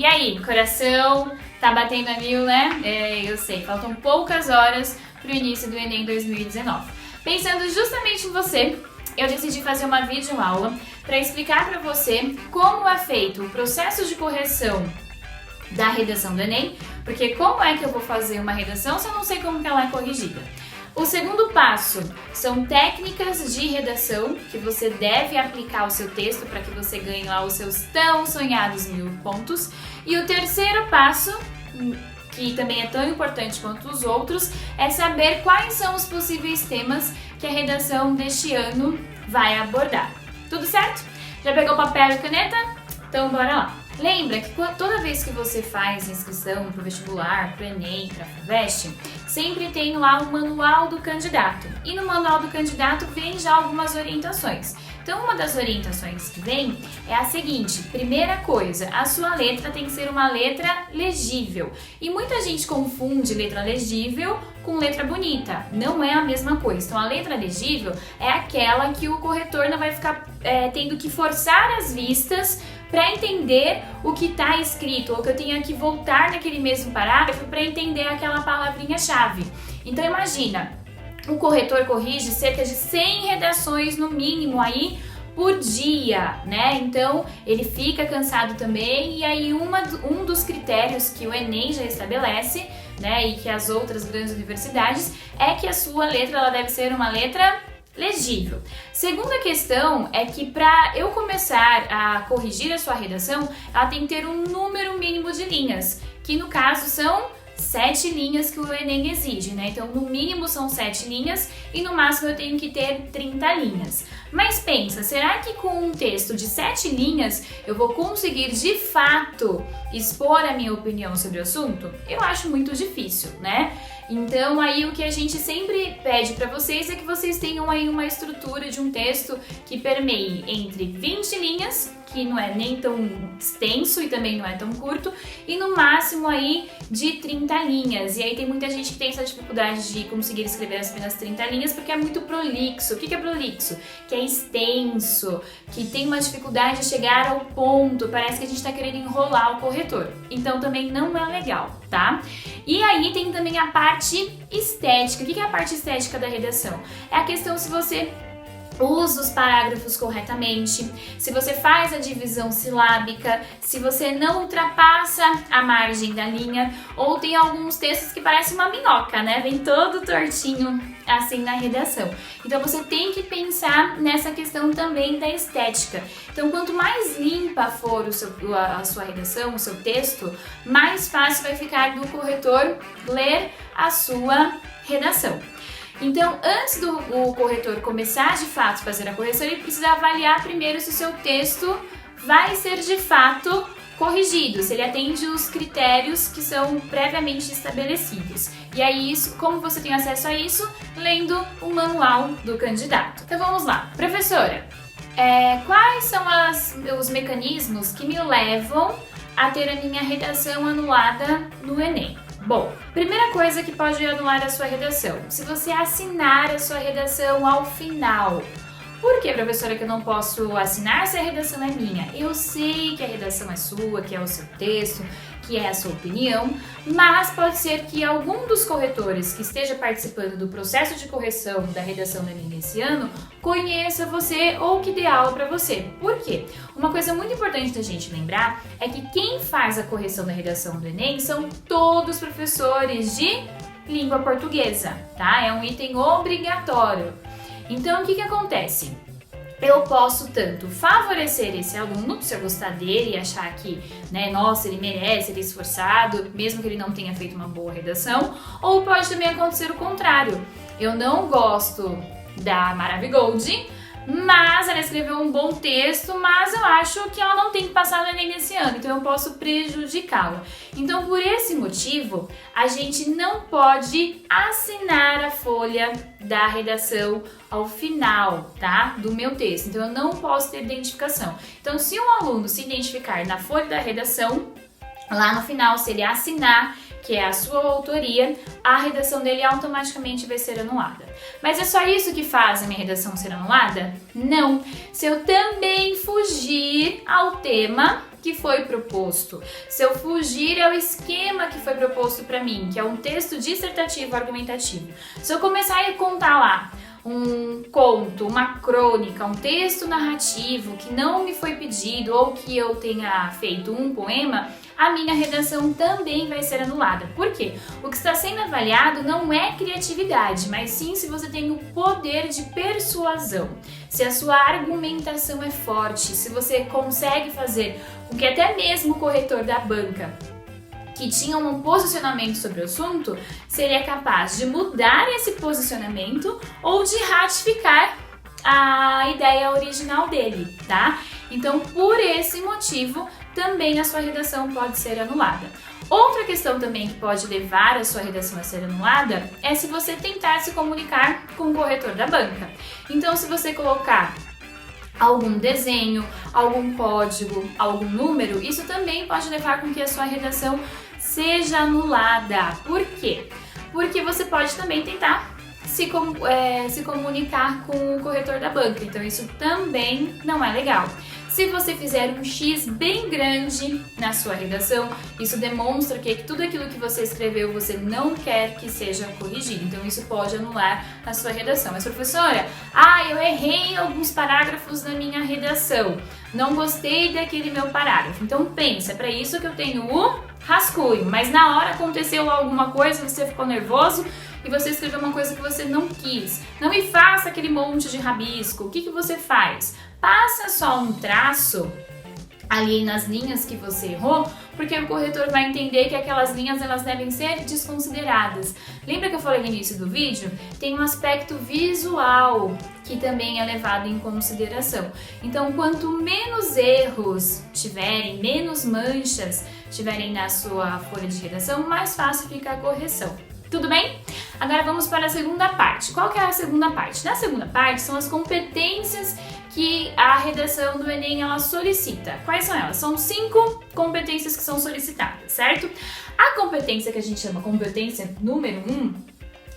E aí, coração tá batendo a mil, né? Eu sei, faltam poucas horas pro início do Enem 2019. Pensando justamente em você, eu decidi fazer uma videoaula para explicar para você como é feito o processo de correção da redação do Enem, porque como é que eu vou fazer uma redação se eu não sei como que ela é corrigida? O segundo passo são técnicas de redação que você deve aplicar ao seu texto para que você ganhe lá os seus tão sonhados 1000 pontos. E o terceiro passo, que também é tão importante quanto os outros, é saber quais são os possíveis temas que a redação deste ano vai abordar. Tudo certo? Já pegou papel e caneta? Então bora lá! Lembra que toda vez que você faz inscrição para o vestibular, para o Enem, para a FUVEST, sempre tem lá o manual do candidato. E no manual do candidato vem já algumas orientações. Então, uma das orientações que vem é a seguinte: primeira coisa, a sua letra tem que ser uma letra legível. E muita gente confunde letra legível com letra bonita. Não é a mesma coisa. Então, a letra legível é aquela que o corretor não vai ficar tendo que forçar as vistas para entender o que está escrito, ou que eu tenha que voltar naquele mesmo parágrafo para entender aquela palavrinha-chave. Então imagina, o corretor corrige cerca de 100 redações no mínimo aí por dia, né? Então ele fica cansado também, e aí um dos critérios que o Enem já estabelece, né, e que as outras grandes universidades, é que a sua letra ela deve ser uma letra legível. Segunda questão é que para eu começar a corrigir a sua redação, ela tem que ter um número mínimo de linhas, que no caso são 7 linhas que o Enem exige, né? Então, no mínimo são 7 linhas e no máximo eu tenho que ter 30 linhas. Mas pensa, será que com um texto de 7 linhas eu vou conseguir de fato expor a minha opinião sobre o assunto? Eu acho muito difícil, né? Então aí o que a gente sempre pede para vocês é que vocês tenham aí uma estrutura de um texto que permeie entre 20 linhas, que não é nem tão extenso e também não é tão curto, e no máximo aí de 30 linhas. E aí tem muita gente que tem essa dificuldade de conseguir escrever apenas 30 linhas porque é muito prolixo. O que é prolixo? Que é extenso, que tem uma dificuldade de chegar ao ponto, parece que a gente está querendo enrolar o corretor. Então também não é legal, tá? E aí tem também a parte estética. O que é a parte estética da redação? É a questão se você usa os parágrafos corretamente, se você faz a divisão silábica, se você não ultrapassa a margem da linha, ou tem alguns textos que parecem uma minhoca, né? Vem todo tortinho assim na redação. Então você tem que pensar nessa questão também da estética. Então quanto mais limpa for a sua redação, o seu texto, mais fácil vai ficar do corretor ler a sua redação. Então, antes do corretor começar de fato a fazer a correção, ele precisa avaliar primeiro se o seu texto vai ser de fato corrigido, se ele atende os critérios que são previamente estabelecidos. E aí, como você tem acesso a isso? Lendo o manual do candidato. Então vamos lá. Professora, quais são os mecanismos que me levam a ter a minha redação anulada no Enem? Bom, primeira coisa que pode anular a sua redação, se você assinar a sua redação ao final. Por que, professora, que eu não posso assinar se a redação é minha? Eu sei que a redação é sua, que é o seu texto, que é a sua opinião, mas pode ser que algum dos corretores que esteja participando do processo de correção da redação do Enem esse ano conheça você ou que dê aula para você. Por quê? Uma coisa muito importante da gente lembrar é que quem faz a correção da redação do Enem são todos os professores de língua portuguesa, tá? É um item obrigatório. Então, o que acontece? Eu posso tanto favorecer esse aluno, se eu gostar dele e achar que, né, nossa, ele merece, ele é esforçado, mesmo que ele não tenha feito uma boa redação, ou pode também acontecer o contrário. Eu não gosto da Maravigold, mas ela escreveu um bom texto, mas eu acho que ela não tem que passar no Enem nesse ano, então eu posso prejudicá-la. Então, por esse motivo, a gente não pode assinar a folha da redação ao final, tá? Do meu texto. Então, eu não posso ter identificação. Então, se um aluno se identificar na folha da redação, lá no final, se ele assinar que é a sua autoria, a redação dele automaticamente vai ser anulada. Mas é só isso que faz a minha redação ser anulada? Não! Se eu também fugir ao tema que foi proposto, se eu fugir ao esquema que foi proposto para mim, que é um texto dissertativo argumentativo, se eu começar a contar lá um conto, uma crônica, um texto narrativo que não me foi pedido ou que eu tenha feito um poema, a minha redação também vai ser anulada. Por quê? O que está sendo avaliado não é criatividade, mas sim se você tem o poder de persuasão, se a sua argumentação é forte, se você consegue fazer com que até mesmo o corretor da banca que tinha um posicionamento sobre o assunto, seria capaz de mudar esse posicionamento ou de ratificar a ideia original dele, tá? Então, por esse motivo, também a sua redação pode ser anulada. Outra questão também que pode levar a sua redação a ser anulada é se você tentar se comunicar com o corretor da banca. Então, se você colocar algum desenho, algum código, algum número, isso também pode levar com que a sua redação seja anulada. Por quê? Porque você pode também tentar se comunicar com o corretor da banca, então isso também não é legal. Se você fizer um X bem grande na sua redação, isso demonstra que tudo aquilo que você escreveu você não quer que seja corrigido. Então isso pode anular a sua redação. Mas professora, eu errei em alguns parágrafos na minha redação. Não gostei daquele meu parágrafo. Então pensa, é para isso que eu tenho o rascunho. Mas na hora aconteceu alguma coisa, você ficou nervoso e você escreveu uma coisa que você não quis. Não me faça aquele monte de rabisco. O que você faz? Passa só um traço ali nas linhas que você errou, porque o corretor vai entender que aquelas linhas elas devem ser desconsideradas. Lembra que eu falei no início do vídeo? Tem um aspecto visual que também é levado em consideração. Então, quanto menos erros tiverem, menos manchas tiverem na sua folha de redação, mais fácil fica a correção. Tudo bem? Agora vamos para a segunda parte. Qual que é a segunda parte? Na segunda parte são as competências que a redação do Enem ela solicita. Quais são elas? São 5 competências que são solicitadas, certo? A competência que a gente chama competência número 1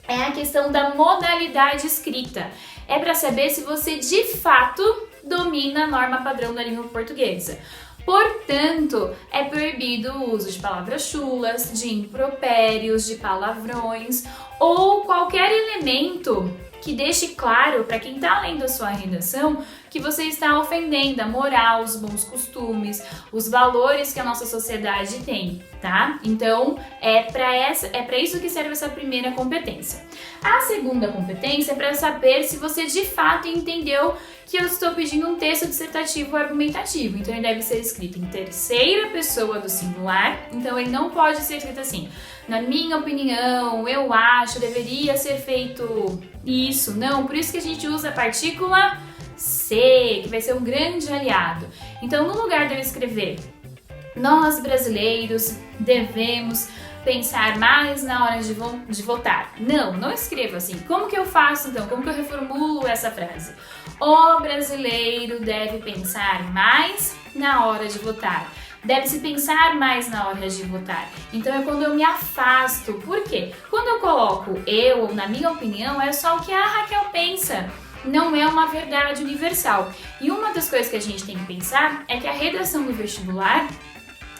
é a questão da modalidade escrita. É para saber se você de fato domina a norma padrão da língua portuguesa. Portanto, é proibido o uso de palavras chulas, de impropérios, de palavrões ou qualquer elemento que deixe claro para quem está lendo a sua redação que você está ofendendo a moral, os bons costumes, os valores que a nossa sociedade tem, tá? Então, é para isso que serve essa primeira competência. A segunda competência é para saber se você de fato entendeu que eu estou pedindo um texto dissertativo argumentativo. Então, ele deve ser escrito em terceira pessoa do singular. Então, ele não pode ser escrito assim: na minha opinião, eu acho, deveria ser feito isso. Não, por isso que a gente usa a partícula C, que vai ser um grande aliado. Então, no lugar de eu escrever nós brasileiros devemos pensar mais na hora de votar. Não escreva assim. Como que eu faço então? Como que eu reformulo essa frase? O brasileiro deve pensar mais na hora de votar. Deve-se pensar mais na hora de votar. Então é quando eu me afasto. Por quê? Quando eu coloco eu ou na minha opinião, é só o que a Raquel pensa. Não é uma verdade universal. E uma das coisas que a gente tem que pensar é que a redação do vestibular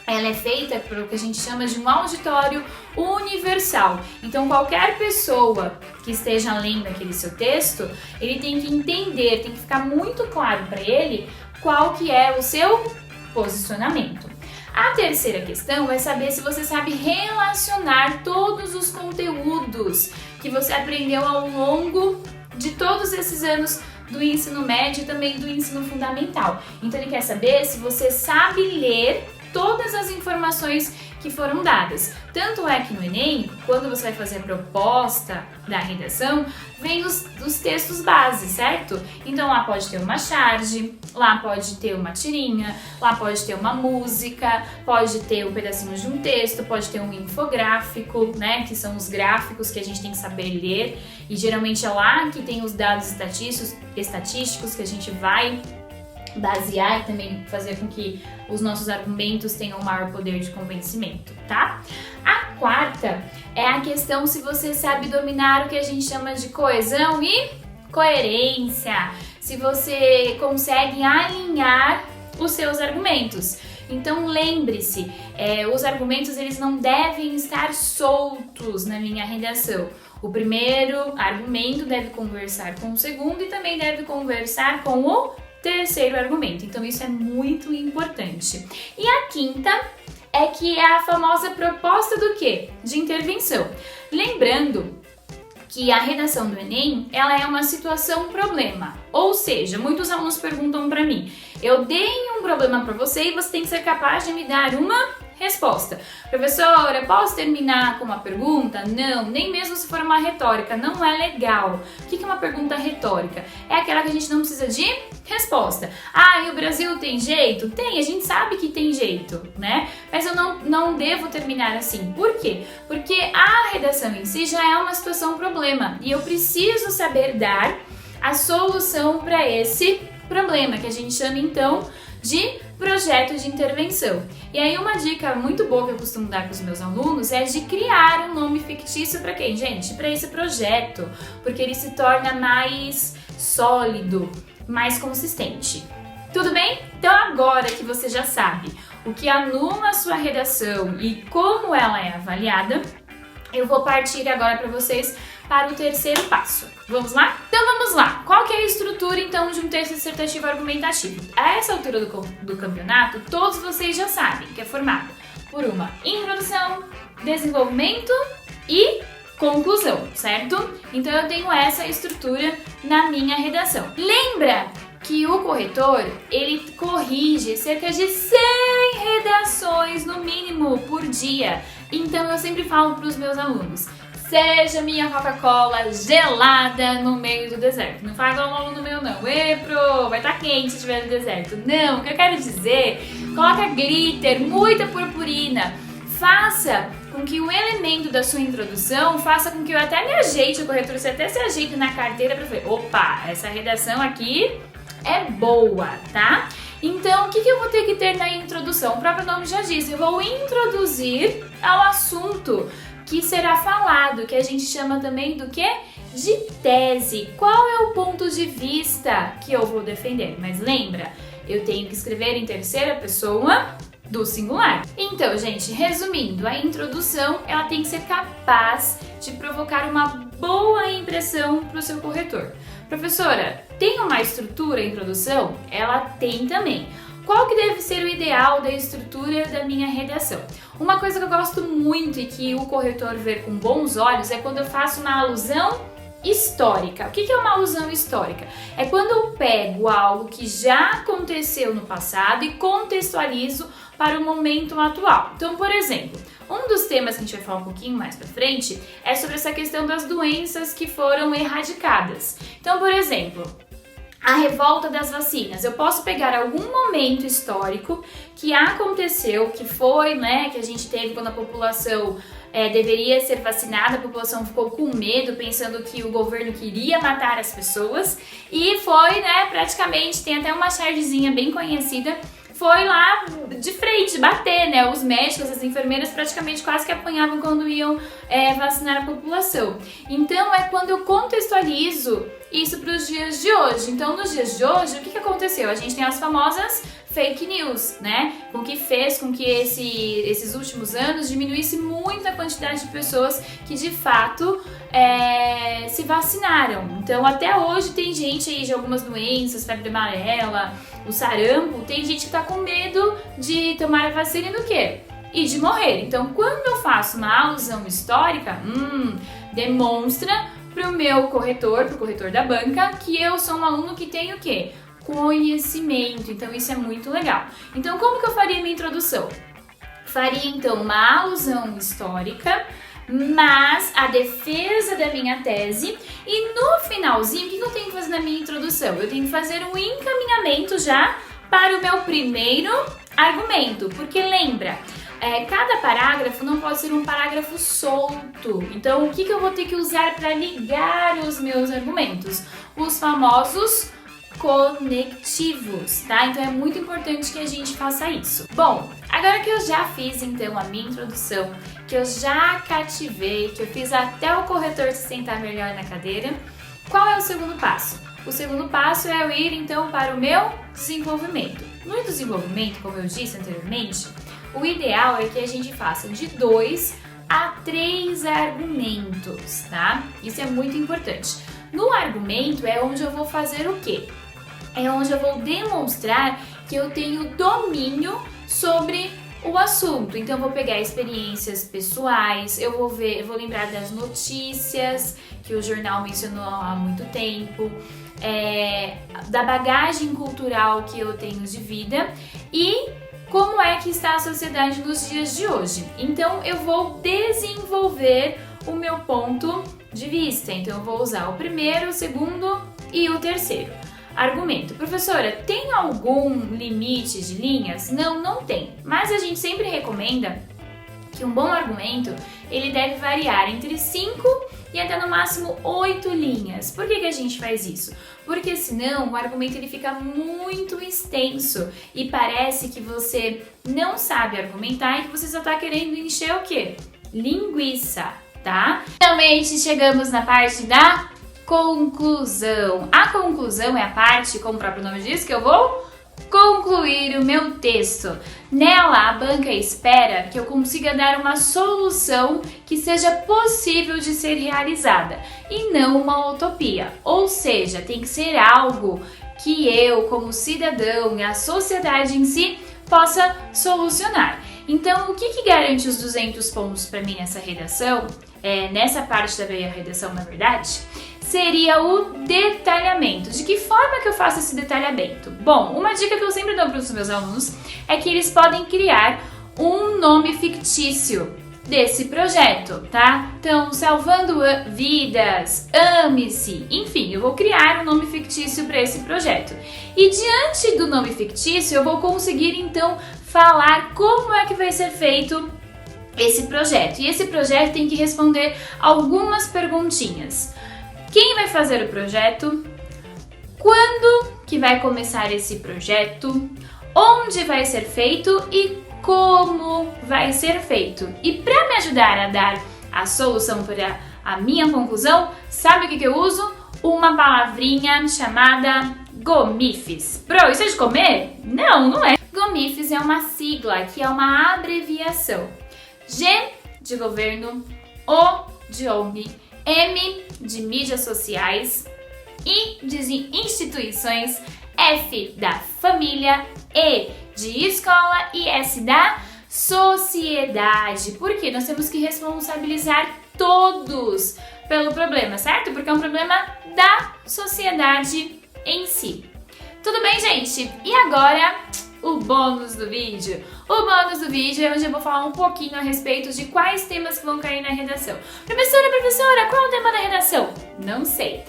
ela é feita por o que a gente chama de um auditório universal. Então, qualquer pessoa que esteja lendo aquele seu texto, ele tem que entender, tem que ficar muito claro para ele qual que é o seu posicionamento. A terceira questão é saber se você sabe relacionar todos os conteúdos que você aprendeu ao longo de todos esses anos do ensino médio e também do ensino fundamental. Então, ele quer saber se você sabe ler todas as informações que foram dadas. Tanto é que no Enem, quando você vai fazer a proposta da redação, vem os textos base, certo? Então lá pode ter uma charge, lá pode ter uma tirinha, lá pode ter uma música, pode ter um pedacinho de um texto, pode ter um infográfico, né? Que são os gráficos que a gente tem que saber ler. E geralmente é lá que tem os dados estatísticos que a gente vai basear e também fazer com que os nossos argumentos tenham um maior poder de convencimento, tá? A quarta é a questão se você sabe dominar o que a gente chama de coesão e coerência, se você consegue alinhar os seus argumentos. Então lembre-se, os argumentos eles não devem estar soltos na minha redação. O primeiro argumento deve conversar com o segundo e também deve conversar com o terceiro argumento. Então isso é muito importante. E a quinta é que é a famosa proposta do quê? De intervenção. Lembrando que a redação do Enem, ela é uma situação-problema. Ou seja, muitos alunos perguntam para mim, eu dei um problema para você e você tem que ser capaz de me dar uma resposta. Professora, posso terminar com uma pergunta? Não, nem mesmo se for uma retórica, não é legal. O que é uma pergunta retórica? É aquela que a gente não precisa de resposta. Ah, e o Brasil tem jeito? Tem, a gente sabe que tem jeito, né? Mas eu não devo terminar assim. Por quê? Porque a redação em si já é uma situação-problema e eu preciso saber dar a solução para esse problema, que a gente chama então de projeto de intervenção. E aí uma dica muito boa que eu costumo dar para os meus alunos é de criar um nome fictício para quem? Gente, para esse projeto, porque ele se torna mais sólido, mais consistente. Tudo bem? Então agora que você já sabe o que anula a sua redação e como ela é avaliada, eu vou partir agora para vocês para o terceiro passo. Vamos lá? Então vamos lá. Qual que é a estrutura então de um texto dissertativo argumentativo? A essa altura do campeonato, todos vocês já sabem que é formado por uma introdução, desenvolvimento e conclusão, certo? Então eu tenho essa estrutura na minha redação. Lembra que o corretor, ele corrige cerca de 100 redações no mínimo por dia. Então eu sempre falo para os meus alunos, seja minha Coca-Cola gelada no meio do deserto. Não faz igual um aluno meu não. Vai estar quente se estiver no deserto. Não, o que eu quero dizer, coloca glitter, muita purpurina. Faça com que o elemento da sua introdução faça com que eu até me ajeite, o corretor você até se ajeite na carteira para ver, opa, essa redação aqui é boa, tá? Então, o que eu vou ter que ter na introdução? O próprio nome já diz, eu vou introduzir ao assunto que será falado, que a gente chama também do quê? De tese. Qual é o ponto de vista que eu vou defender? Mas lembra, eu tenho que escrever em terceira pessoa do singular. Então, gente, resumindo, a introdução, ela tem que ser capaz de provocar uma boa impressão para o seu corretor. Professora, tem uma estrutura a introdução? Ela tem também. Qual que deve ser o ideal da estrutura da minha redação? Uma coisa que eu gosto muito e que o corretor vê com bons olhos é quando eu faço uma alusão histórica. O que é uma alusão histórica? É quando eu pego algo que já aconteceu no passado e contextualizo para o momento atual. Então, por exemplo, um dos temas que a gente vai falar um pouquinho mais pra frente é sobre essa questão das doenças que foram erradicadas. Então, por exemplo, a revolta das vacinas. Eu posso pegar algum momento histórico que aconteceu, que foi, né, que a gente teve quando a população deveria ser vacinada, a população ficou com medo, pensando que o governo queria matar as pessoas, e foi, né, praticamente, tem até uma chargezinha bem conhecida, foi lá de frente, bater, né? Os médicos, as enfermeiras praticamente quase que apanhavam quando iam vacinar a população. Então é quando eu contextualizo isso para os dias de hoje. Então nos dias de hoje, o que aconteceu? A gente tem as famosas fake news, né? Com que fez com que esses últimos anos diminuísse muito a quantidade de pessoas que de fato se vacinaram. Então até hoje tem gente aí de algumas doenças, febre amarela, o sarampo, tem gente que tá com medo de tomar a vacina e do quê? E de morrer. Então quando eu faço uma alusão histórica, demonstra pro meu corretor, pro corretor da banca, que eu sou um aluno que tem o quê? Conhecimento. Então isso é muito legal. Então como que eu faria minha introdução? Faria então uma alusão histórica, mas a defesa da minha tese, e no finalzinho, o que eu tenho que fazer na minha introdução? Eu tenho que fazer um encaminhamento já para o meu primeiro argumento, porque lembra, cada parágrafo não pode ser um parágrafo solto. Então o que eu vou ter que usar para ligar os meus argumentos? Os famosos conectivos, tá? Então é muito importante que a gente faça isso. Bom, agora que eu já fiz então a minha introdução, que eu já cativei, que eu fiz até o corretor se sentar melhor na cadeira, qual é o segundo passo? O segundo passo é eu ir então para o meu desenvolvimento. No desenvolvimento, como eu disse anteriormente, o ideal é que a gente faça de 2 a 3 argumentos, tá? Isso é muito importante. No argumento é onde eu vou fazer o quê? É onde eu vou demonstrar que eu tenho domínio sobre o assunto. Então eu vou pegar experiências pessoais, eu vou lembrar das notícias que o jornal mencionou há muito tempo, da bagagem cultural que eu tenho de vida e como é que está a sociedade nos dias de hoje. Então eu vou desenvolver o meu ponto de vista. Então eu vou usar o primeiro, o segundo e o terceiro. Argumento. Professora, tem algum limite de linhas? Não, não tem. Mas a gente sempre recomenda que um bom argumento, ele deve variar entre 5 e até no máximo 8 linhas. Por que a gente faz isso? Porque senão o argumento ele fica muito extenso e parece que você não sabe argumentar e que você só está querendo encher o quê? Linguiça, tá? Finalmente chegamos na parte da conclusão. A conclusão é a parte, como o próprio nome diz, que eu vou concluir o meu texto. Nela, a banca espera que eu consiga dar uma solução que seja possível de ser realizada e não uma utopia. Ou seja, tem que ser algo que eu, como cidadão e a sociedade em si, possa solucionar. Então, o que garante os 200 pontos para mim nessa redação? Nessa parte da minha redação, na verdade, seria o detalhamento. De que forma que eu faço esse detalhamento? Bom, uma dica que eu sempre dou para os meus alunos é que eles podem criar um nome fictício desse projeto, tá? Então, salvando vidas, ame-se, enfim, eu vou criar um nome fictício para esse projeto. E diante do nome fictício, eu vou conseguir então falar como é que vai ser feito esse projeto. E esse projeto tem que responder algumas perguntinhas. Quem vai fazer o projeto? Quando que vai começar esse projeto? Onde vai ser feito e como vai ser feito? E para me ajudar a dar a solução para a minha conclusão, sabe o que eu uso? Uma palavrinha chamada GOMIFES. Pro, isso é de comer? Não, não é. GOMIFES é uma sigla, que é uma abreviação. G de governo, O de ONG, M de mídias sociais, I de instituições, F da família, E de escola e S da sociedade. Porque nós temos que responsabilizar todos pelo problema, certo? Porque é um problema da sociedade em si. Tudo bem, gente? E agora, o bônus do vídeo. O bônus do vídeo é onde eu vou falar um pouquinho a respeito de quais temas que vão cair na redação. Professora, qual é o tema da redação? Não sei.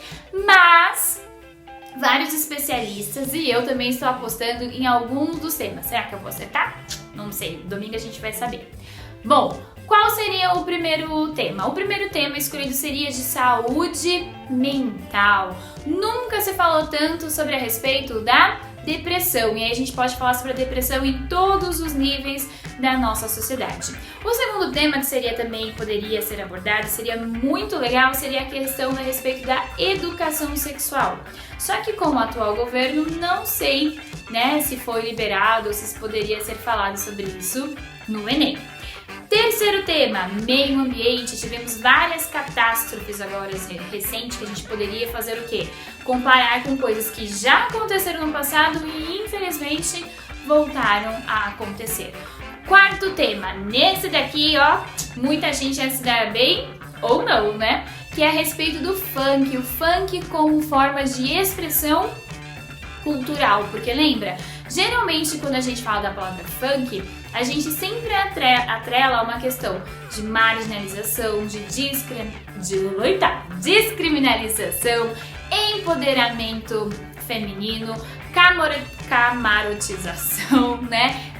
Mas vários especialistas e eu também estou apostando em alguns dos temas. Será que eu vou acertar? Não sei. Domingo a gente vai saber. Bom, qual seria o primeiro tema? O primeiro tema escolhido seria de saúde mental. Nunca se falou tanto sobre a respeito da depressão, e aí a gente pode falar sobre a depressão em todos os níveis da nossa sociedade. O segundo tema que poderia ser abordado, seria muito legal, seria a questão a respeito da educação sexual. Só que com o atual governo, não sei, se foi liberado ou se poderia ser falado sobre isso no Enem. Terceiro tema, meio ambiente. Tivemos várias catástrofes agora recentes que a gente poderia fazer o quê? Comparar com coisas que já aconteceram no passado e infelizmente voltaram a acontecer. Quarto tema, nesse daqui, muita gente ia se dar bem ou não, Que é a respeito do funk. O funk como forma de expressão cultural, porque lembra? Geralmente quando a gente fala da palavra funk, a gente sempre atrela uma questão de marginalização, de descriminalização, empoderamento feminino, camarotização,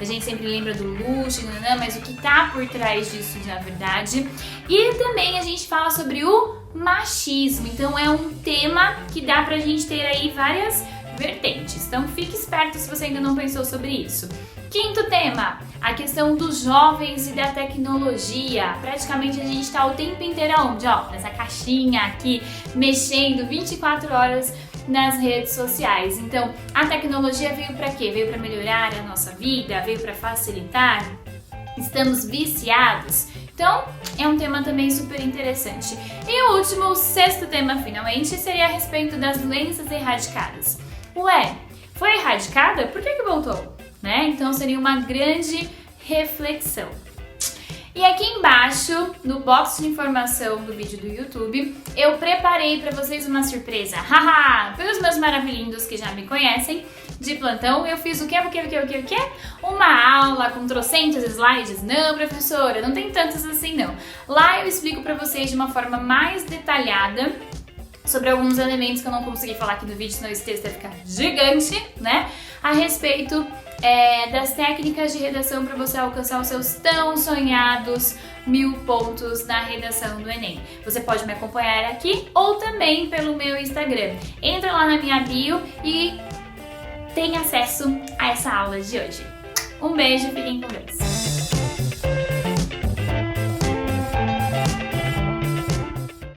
A gente sempre lembra do luxo, mas o que tá por trás disso, na verdade. E também a gente fala sobre o machismo. Então é um tema que dá pra gente ter aí várias vertentes. Então fique esperto se você ainda não pensou sobre isso. Quinto tema, a questão dos jovens e da tecnologia. Praticamente a gente está o tempo inteiro onde? Ó, nessa caixinha aqui, mexendo 24 horas nas redes sociais. Então, a tecnologia veio para quê? Veio para melhorar a nossa vida, veio para facilitar. Estamos viciados. Então, é um tema também super interessante. E o último, o sexto tema, finalmente, seria a respeito das doenças erradicadas. Ué, foi erradicada? Por que voltou? Né? Então, seria uma grande reflexão. E aqui embaixo, no box de informação do vídeo do YouTube, eu preparei para vocês uma surpresa. Haha! Pelos meus maravilhindos que já me conhecem, de plantão, eu fiz o quê? Uma aula com trocentos slides? Não, professora, não tem tantos assim não. Lá eu explico para vocês de uma forma mais detalhada sobre alguns elementos que eu não consegui falar aqui no vídeo, senão esse texto vai ficar gigante, né? A respeito das técnicas de redação para você alcançar os seus tão sonhados 1000 pontos na redação do Enem. Você pode me acompanhar aqui ou também pelo meu Instagram. Entra lá na minha bio e tem acesso a essa aula de hoje. Um beijo, fiquem com Deus!